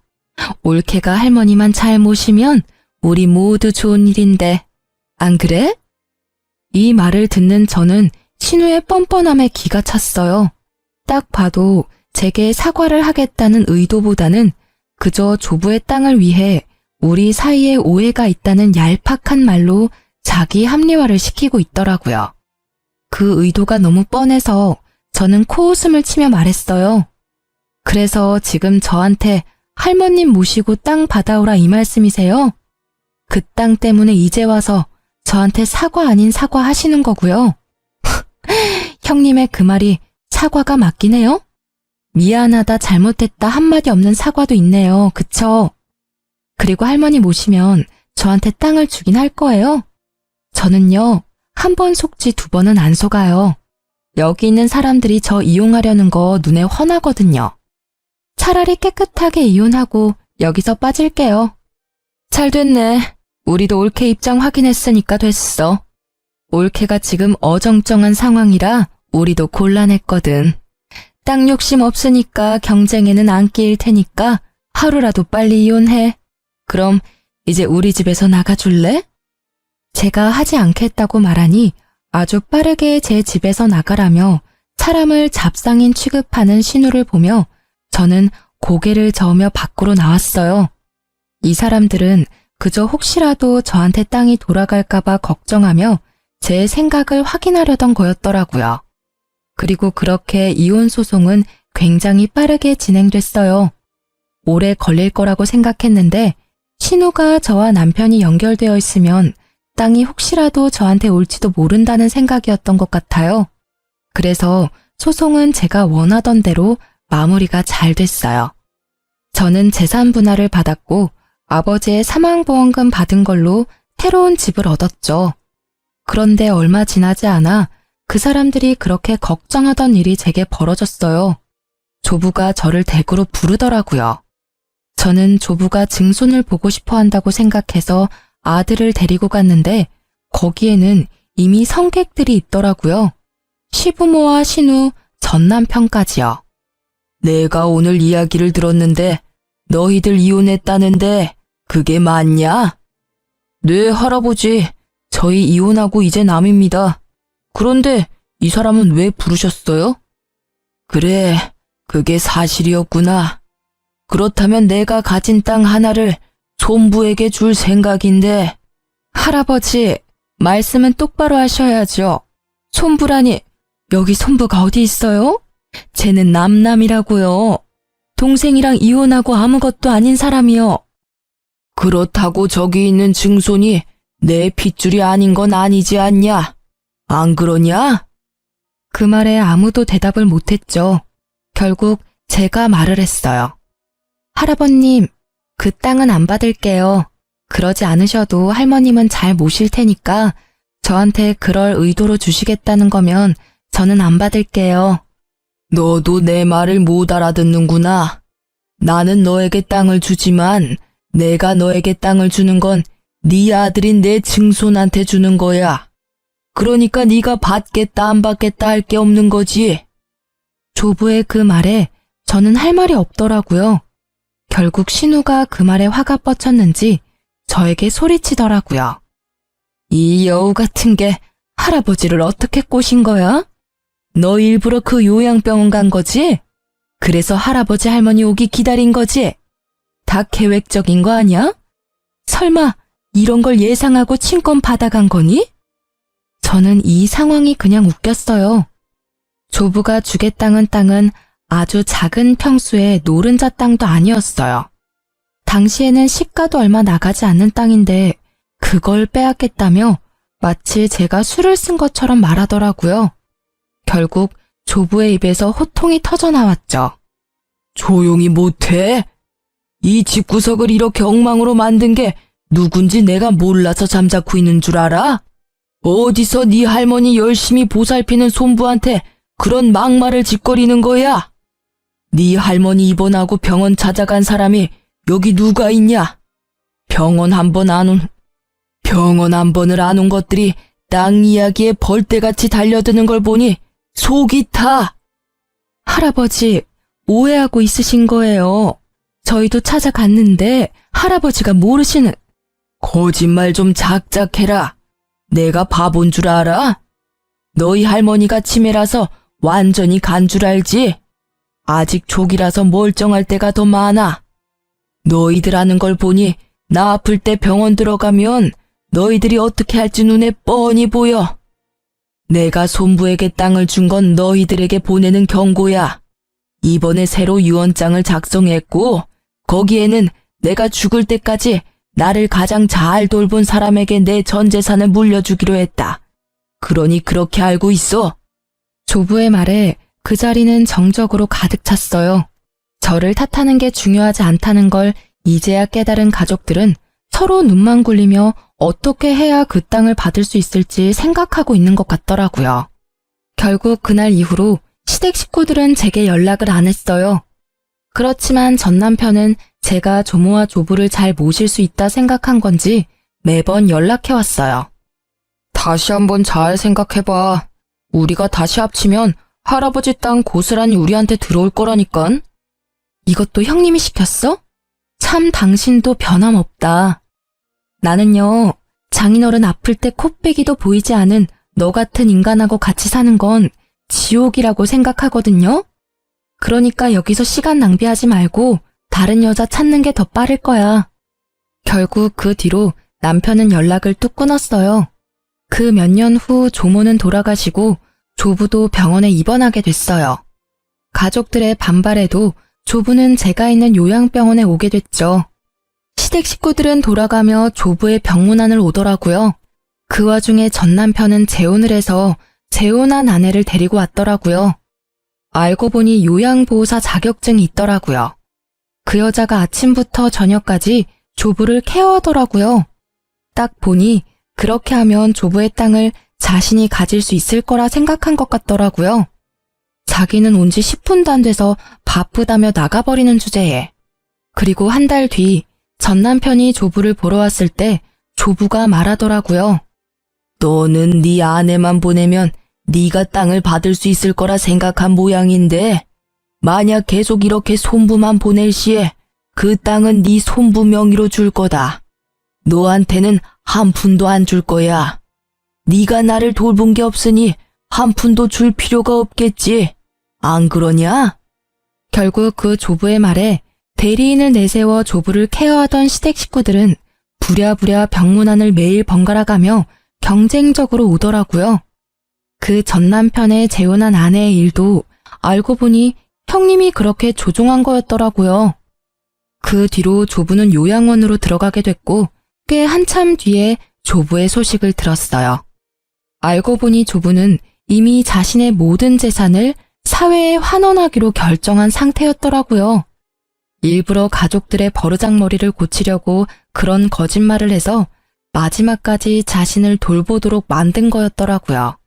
A: 올케가 할머니만 잘 모시면 우리 모두 좋은 일인데. 안 그래? 이 말을 듣는 저는 신우의 뻔뻔함에 기가 찼어요. 딱 봐도 제게 사과를 하겠다는 의도보다는 그저 조부의 땅을 위해 우리 사이에 오해가 있다는 얄팍한 말로 자기 합리화를 시키고 있더라고요. 그 의도가 너무 뻔해서 저는 코웃음을 치며 말했어요. 그래서 지금 저한테 할머님 모시고 땅 받아오라 이 말씀이세요? 그 땅 때문에 이제 와서 저한테 사과 아닌 사과 하시는 거고요. 형님의 그 말이 사과가 맞긴 해요? 미안하다, 잘못했다 한마디 없는 사과도 있네요. 그쵸? 그리고 할머니 모시면 저한테 땅을 주긴 할 거예요. 저는요, 한 번 속지 두 번은 안 속아요. 여기 있는 사람들이 저 이용하려는 거 눈에 훤하거든요. 차라리 깨끗하게 이혼하고 여기서 빠질게요. 잘 됐네. 우리도 올케 입장 확인했으니까 됐어. 올케가 지금 어정쩡한 상황이라 우리도 곤란했거든. 땅 욕심 없으니까 경쟁에는 안 끼일 테니까 하루라도 빨리 이혼해. 그럼 이제 우리 집에서 나가줄래? 제가 하지 않겠다고 말하니 아주 빠르게 제 집에서 나가라며 사람을 잡상인 취급하는 신우를 보며 저는 고개를 저으며 밖으로 나왔어요. 이 사람들은 그저 혹시라도 저한테 땅이 돌아갈까봐 걱정하며 제 생각을 확인하려던 거였더라고요. 그리고 그렇게 이혼 소송은 굉장히 빠르게 진행됐어요. 오래 걸릴 거라고 생각했는데 신우가 저와 남편이 연결되어 있으면 땅이 혹시라도 저한테 올지도 모른다는 생각이었던 것 같아요. 그래서 소송은 제가 원하던 대로 마무리가 잘 됐어요. 저는 재산 분할을 받았고 아버지의 사망보험금 받은 걸로 새로운 집을 얻었죠. 그런데 얼마 지나지 않아 그 사람들이 그렇게 걱정하던 일이 제게 벌어졌어요. 조부가 저를 댁으로 부르더라고요. 저는 조부가 증손을 보고 싶어 한다고 생각해서 아들을 데리고 갔는데 거기에는 이미 성객들이 있더라고요. 시부모와 신우, 전 남편까지요. 내가 오늘 이야기를 들었는데
B: 너희들 이혼했다는데 그게 맞냐?
A: 네, 할아버지. 저희 이혼하고 이제 남입니다. 그런데 이 사람은 왜 부르셨어요?
B: 그래, 그게 사실이었구나. 그렇다면 내가 가진 땅 하나를 손부에게 줄 생각인데.
A: 할아버지, 말씀은 똑바로 하셔야죠. 손부라니, 여기 손부가 어디 있어요? 쟤는 남남이라고요. 동생이랑 이혼하고 아무것도 아닌 사람이요.
B: 그렇다고 저기 있는 증손이 내 핏줄이 아닌 건 아니지 않냐? 안 그러냐?
A: 그 말에 아무도 대답을 못했죠. 결국 제가 말을 했어요. 할아버님, 그 땅은 안 받을게요. 그러지 않으셔도 할머님은 잘 모실 테니까 저한테 그럴 의도로 주시겠다는 거면 저는 안 받을게요.
B: 너도 내 말을 못 알아듣는구나. 나는 너에게 땅을 주지만 내가 너에게 땅을 주는 건 네 아들인 내 증손한테 주는 거야. 그러니까 네가 받겠다 안 받겠다 할 게 없는 거지.
A: 조부의 그 말에 저는 할 말이 없더라고요. 결국 신우가 그 말에 화가 뻗쳤는지 저에게 소리치더라고요. 이 여우 같은 게 할아버지를 어떻게 꼬신 거야? 너 일부러 그 요양병원 간 거지? 그래서 할아버지 할머니 오기 기다린 거지? 다 계획적인 거 아니야? 설마 이런 걸 예상하고 친권 받아간 거니? 저는 이 상황이 그냥 웃겼어요. 조부가 주겠다는 땅은 아주 작은 평수의 노른자 땅도 아니었어요. 당시에는 시가도 얼마 나가지 않는 땅인데 그걸 빼앗겠다며 마치 제가 술을 쓴 것처럼 말하더라고요. 결국 조부의 입에서 호통이 터져 나왔죠.
B: 조용히 못해? 이 집구석을 이렇게 엉망으로 만든 게 누군지 내가 몰라서 잠자코 있는 줄 알아? 어디서 네 할머니 열심히 보살피는 손부한테 그런 막말을 짓거리는 거야? 네 할머니 입원하고 병원 찾아간 사람이 여기 누가 있냐? 병원 한 번을 안 온 것들이 땅 이야기에 벌떼같이 달려드는 걸 보니 속이 타.
A: 할아버지, 오해하고 있으신 거예요. 저희도 찾아갔는데 할아버지가 모르시는...
B: 거짓말 좀 작작해라. 내가 바본 줄 알아? 너희 할머니가 치매라서 완전히 간 줄 알지? 아직 초기라서 멀쩡할 때가 더 많아. 너희들 하는 걸 보니 나 아플 때 병원 들어가면 너희들이 어떻게 할지 눈에 뻔히 보여. 내가 손부에게 땅을 준 건 너희들에게 보내는 경고야. 이번에 새로 유언장을 작성했고 거기에는 내가 죽을 때까지 나를 가장 잘 돌본 사람에게 내 전 재산을 물려주기로 했다. 그러니 그렇게 알고 있어.
A: 조부의 말에 그 자리는 정적으로 가득 찼어요. 저를 탓하는 게 중요하지 않다는 걸 이제야 깨달은 가족들은 서로 눈만 굴리며 어떻게 해야 그 땅을 받을 수 있을지 생각하고 있는 것 같더라고요. 결국 그날 이후로 시댁 식구들은 제게 연락을 안 했어요. 그렇지만 전 남편은 제가 조모와 조부를 잘 모실 수 있다 생각한 건지 매번 연락해왔어요. 다시 한번 잘 생각해봐. 우리가 다시 합치면 할아버지 땅 고스란히 우리한테 들어올 거라니깐. 이것도 형님이 시켰어? 참 당신도 변함없다. 나는요, 장인어른 아플 때 코빼기도 보이지 않은 너 같은 인간하고 같이 사는 건 지옥이라고 생각하거든요. 그러니까 여기서 시간 낭비하지 말고 다른 여자 찾는 게 더 빠를 거야. 결국 그 뒤로 남편은 연락을 뚝 끊었어요. 그 몇 년 후 조모는 돌아가시고 조부도 병원에 입원하게 됐어요. 가족들의 반발에도 조부는 제가 있는 요양병원에 오게 됐죠. 시댁 식구들은 돌아가며 조부의 병문안을 오더라고요. 그 와중에 전 남편은 재혼을 해서 재혼한 아내를 데리고 왔더라고요. 알고 보니 요양보호사 자격증이 있더라고요. 그 여자가 아침부터 저녁까지 조부를 케어하더라고요. 딱 보니 그렇게 하면 조부의 땅을 자신이 가질 수 있을 거라 생각한 것 같더라고요. 자기는 온 지 10분도 안 돼서 바쁘다며 나가버리는 주제에. 그리고 한 달 뒤 전 남편이 조부를 보러 왔을 때 조부가 말하더라고요.
B: 너는 네 아내만 보내면 네가 땅을 받을 수 있을 거라 생각한 모양인데 만약 계속 이렇게 손부만 보낼 시에 그 땅은 네 손부 명의로 줄 거다. 너한테는 한 푼도 안 줄 거야. 네가 나를 돌본 게 없으니 한 푼도 줄 필요가 없겠지. 안 그러냐?
A: 결국 그 조부의 말에 대리인을 내세워 조부를 케어하던 시댁 식구들은 부랴부랴 병문안을 매일 번갈아 가며 경쟁적으로 오더라고요. 그 전 남편의 재혼한 아내의 일도 알고 보니 형님이 그렇게 조종한 거였더라고요. 그 뒤로 조부는 요양원으로 들어가게 됐고 꽤 한참 뒤에 조부의 소식을 들었어요. 알고 보니 조부는 이미 자신의 모든 재산을 사회에 환원하기로 결정한 상태였더라고요. 일부러 가족들의 버르장머리를 고치려고 그런 거짓말을 해서 마지막까지 자신을 돌보도록 만든 거였더라고요.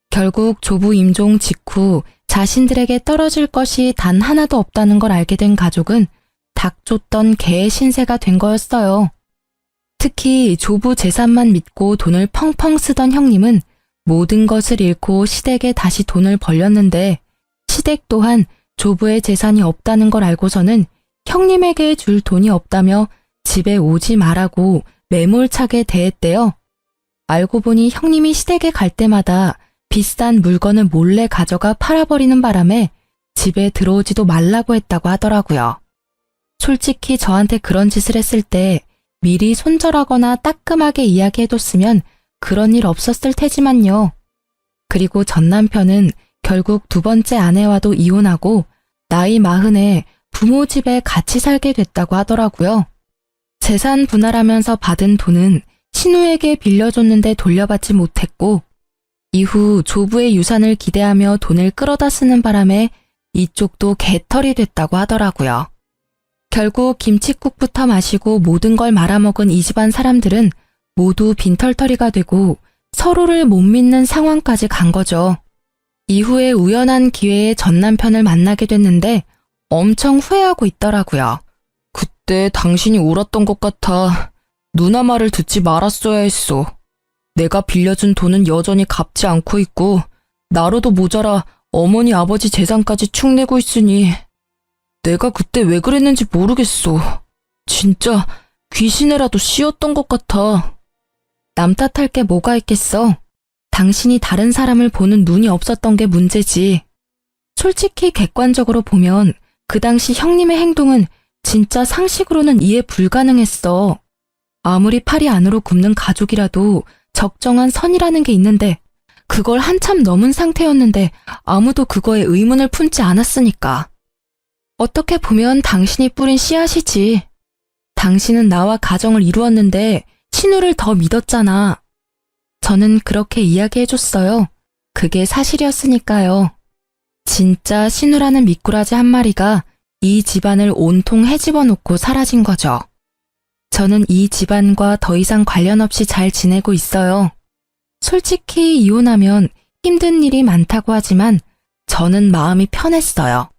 A: 결국 조부 임종 직후 자신들에게 떨어질 것이 단 하나도 없다는 걸 알게 된 가족은 닭 쫓던 개의 신세가 된 거였어요. 특히 조부 재산만 믿고 돈을 펑펑 쓰던 형님은 모든 것을 잃고 시댁에 다시 돈을 벌렸는데 시댁 또한 조부의 재산이 없다는 걸 알고서는 형님에게 줄 돈이 없다며 집에 오지 말라고 매몰차게 대했대요. 알고 보니 형님이 시댁에 갈 때마다 비싼 물건을 몰래 가져가 팔아버리는 바람에 집에 들어오지도 말라고 했다고 하더라고요. 솔직히 저한테 그런 짓을 했을 때 미리 손절하거나 따끔하게 이야기해뒀으면 그런 일 없었을 테지만요. 그리고 전 남편은 결국 두 번째 아내와도 이혼하고 나이 40에 부모 집에 같이 살게 됐다고 하더라고요. 재산 분할하면서 받은 돈은 신우에게 빌려줬는데 돌려받지 못했고 이후 조부의 유산을 기대하며 돈을 끌어다 쓰는 바람에 이쪽도 개털이 됐다고 하더라고요. 결국 김칫국부터 마시고 모든 걸 말아먹은 이 집안 사람들은 모두 빈털터리가 되고 서로를 못 믿는 상황까지 간 거죠. 이후에 우연한 기회에 전 남편을 만나게 됐는데 엄청 후회하고 있더라고요. 그때 당신이 울었던 것 같아. 누나 말을 듣지 말았어야 했어. 내가 빌려준 돈은 여전히 갚지 않고 있고 나로도 모자라 어머니 아버지 재산까지 축 내고 있으니 내가 그때 왜 그랬는지 모르겠어. 진짜 귀신에라도 씌었던 것 같아. 남 탓할 게 뭐가 있겠어. 당신이 다른 사람을 보는 눈이 없었던 게 문제지. 솔직히 객관적으로 보면 그 당시 형님의 행동은 진짜 상식으로는 이해 불가능했어. 아무리 팔이 안으로 굽는 가족이라도 적정한 선이라는 게 있는데 그걸 한참 넘은 상태였는데 아무도 그거에 의문을 품지 않았으니까. 어떻게 보면 당신이 뿌린 씨앗이지. 당신은 나와 가정을 이루었는데 신우를 더 믿었잖아. 저는 그렇게 이야기해줬어요. 그게 사실이었으니까요. 진짜 신우라는 미꾸라지 한 마리가 이 집안을 온통 헤집어 놓고 사라진 거죠. 저는 이 집안과 더 이상 관련 없이 잘 지내고 있어요. 솔직히 이혼하면 힘든 일이 많다고 하지만 저는 마음이 편했어요.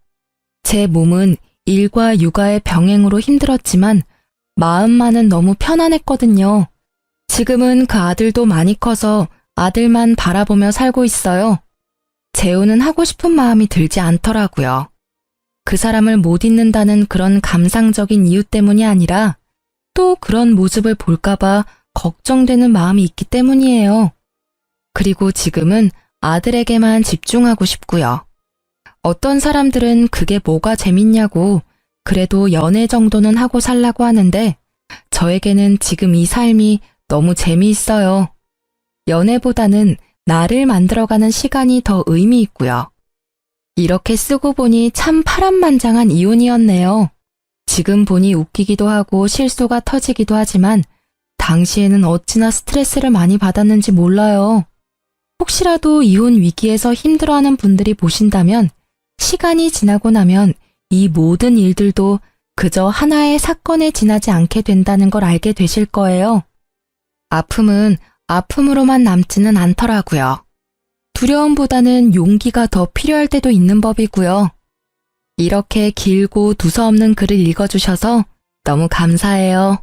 A: 제 몸은 일과 육아의 병행으로 힘들었지만 마음만은 너무 편안했거든요. 지금은 그 아들도 많이 커서 아들만 바라보며 살고 있어요. 재혼은 하고 싶은 마음이 들지 않더라고요. 그 사람을 못 잊는다는 그런 감상적인 이유 때문이 아니라 또 그런 모습을 볼까봐 걱정되는 마음이 있기 때문이에요. 그리고 지금은 아들에게만 집중하고 싶고요. 어떤 사람들은 그게 뭐가 재밌냐고 그래도 연애 정도는 하고 살라고 하는데 저에게는 지금 이 삶이 너무 재미있어요. 연애보다는 나를 만들어가는 시간이 더 의미 있고요. 이렇게 쓰고 보니 참 파란만장한 이혼이었네요. 지금 보니 웃기기도 하고 실소가 터지기도 하지만 당시에는 어찌나 스트레스를 많이 받았는지 몰라요. 혹시라도 이혼 위기에서 힘들어하는 분들이 보신다면 시간이 지나고 나면 이 모든 일들도 그저 하나의 사건에 지나지 않게 된다는 걸 알게 되실 거예요. 아픔은 아픔으로만 남지는 않더라고요. 두려움보다는 용기가 더 필요할 때도 있는 법이고요. 이렇게 길고 두서없는 글을 읽어주셔서 너무 감사해요.